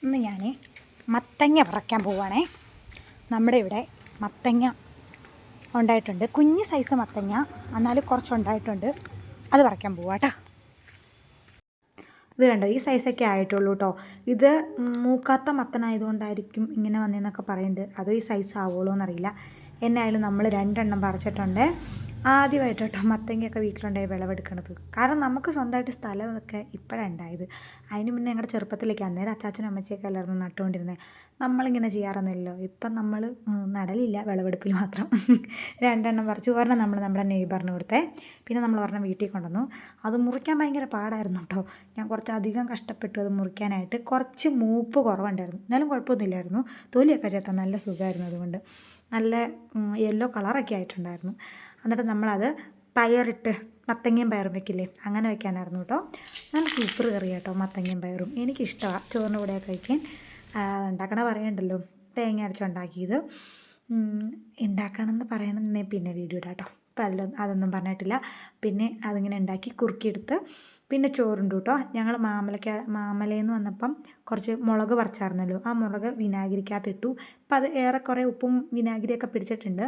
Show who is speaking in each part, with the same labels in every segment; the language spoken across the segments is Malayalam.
Speaker 1: ഇന്ന് ഞാൻ മത്തങ്ങ പറിക്കാൻ പോവുകയാണേ. നമ്മുടെ ഇവിടെ മത്തങ്ങ ഉണ്ടായിട്ടുണ്ട്, കുഞ്ഞ് സൈസ് മത്തങ്ങ, എന്നാലും കുറച്ചുണ്ടായിട്ടുണ്ട്. അത് പറിക്കാൻ പോവാം കേട്ടോ. ഇത് കണ്ടോ, ഈ സൈസൊക്കെ ആയിട്ടുള്ളൂ കേട്ടോ. ഇത് മൂക്കാത്ത മത്തനായതുകൊണ്ടായിരിക്കും ഇങ്ങനെ വന്നതെന്നൊക്കെ പറയുന്നുണ്ട്. അതോ ഈ സൈസ് ആവുള്ളൂ എന്നറിയില്ല. എന്നായാലും നമ്മൾ 2 എണ്ണം പറിച്ചിട്ടുണ്ട്. ആദ്യമായിട്ട് കേട്ടോ മത്തങ്ങയൊക്കെ വീട്ടിലുണ്ടായി വിളവെടുക്കണത്. കാരണം നമുക്ക് സ്വന്തമായിട്ട് സ്ഥലമൊക്കെ ഇപ്പോഴാണ് ഉണ്ടായത്. അതിന് മുന്നേ ഞങ്ങളുടെ ചെറുപ്പത്തിലേക്ക് അന്നേരം അച്ചാച്ചനും അമ്മച്ചിയൊക്കെ എല്ലാവരും നട്ടുകൊണ്ടിരുന്നത്. നമ്മളിങ്ങനെ ചെയ്യാറൊന്നുമില്ലല്ലോ. ഇപ്പം നമ്മൾ നടലില്ല, വിളവെടുപ്പിൽ മാത്രം. 2 എണ്ണം പറിച്ചു. ഒരെണ്ണം നമ്മൾ നമ്മുടെ നെയ്ബറിന് കൊടുത്തേ, പിന്നെ നമ്മൾ ഒരെണ്ണം വീട്ടിൽ കൊണ്ടുവന്നു. അത് മുറിക്കാൻ ഭയങ്കര പാടായിരുന്നു കേട്ടോ. ഞാൻ കുറച്ചധികം കഷ്ടപ്പെട്ടു അത് മുറിക്കാനായിട്ട്. കുറച്ച് മൂപ്പ് കുറവുണ്ടായിരുന്നു, എന്നാലും കുഴപ്പമൊന്നുമില്ലായിരുന്നു. തൊലിയൊക്കെ ചേർത്താൽ നല്ല സുഖമായിരുന്നു. അതുകൊണ്ട് നല്ല യെല്ലോ കളറൊക്കെ ആയിട്ടുണ്ടായിരുന്നു. എന്നിട്ട് നമ്മളത് പയറിട്ട്, മത്തങ്ങയും പയറും വെക്കില്ലേ, അങ്ങനെ വെക്കാനായിരുന്നു കേട്ടോ. നല്ല സൂപ്പർ കറി കേട്ടോ മത്തങ്ങയും പയറും. എനിക്കിഷ്ടമാണ് ചോറിൻ്റെ കൂടെയൊക്കെ കഴിക്കാൻ. ഉണ്ടാക്കണ പറയണ്ടല്ലോ, തേങ്ങ അരച്ചുണ്ടാക്കിയത് ഉണ്ടാക്കണമെന്ന് പറയണമെന്നേ പിന്നെ വീഡിയോ ഇടാം കേട്ടോ. അപ്പം അതൊന്നും പറഞ്ഞിട്ടില്ല. പിന്നെ അതിങ്ങനെ ഉണ്ടാക്കി കുറുക്കിയെടുത്ത് പിന്നെ ചോറുണ്ട് കേട്ടോ. ഞങ്ങൾ മാമലയിൽ നിന്ന് വന്നപ്പം കുറച്ച് മുളക് പറിച്ചായിരുന്നല്ലോ, ആ മുളക് വിനാഗിരിക്കകത്തിട്ടു. അപ്പം അത് ഏറെക്കുറെ ഉപ്പും വിനാഗിരിയൊക്കെ പിടിച്ചിട്ടുണ്ട്.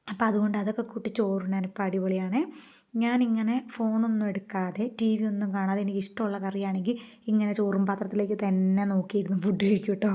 Speaker 1: അപ്പം അതുകൊണ്ട് അതൊക്കെ കൂട്ടി ചോറിനാനിപ്പോൾ അടിപൊളിയാണ്. ഞാനിങ്ങനെ ഫോണൊന്നും എടുക്കാതെ ടി വി ഒന്നും കാണാതെ എനിക്കിഷ്ടമുള്ള കറിയാണെങ്കിൽ ഇങ്ങനെ ചോറും പാത്രത്തിലേക്ക് തന്നെ നോക്കിയിരുന്ന് ഫുഡ് കഴിക്കും കേട്ടോ.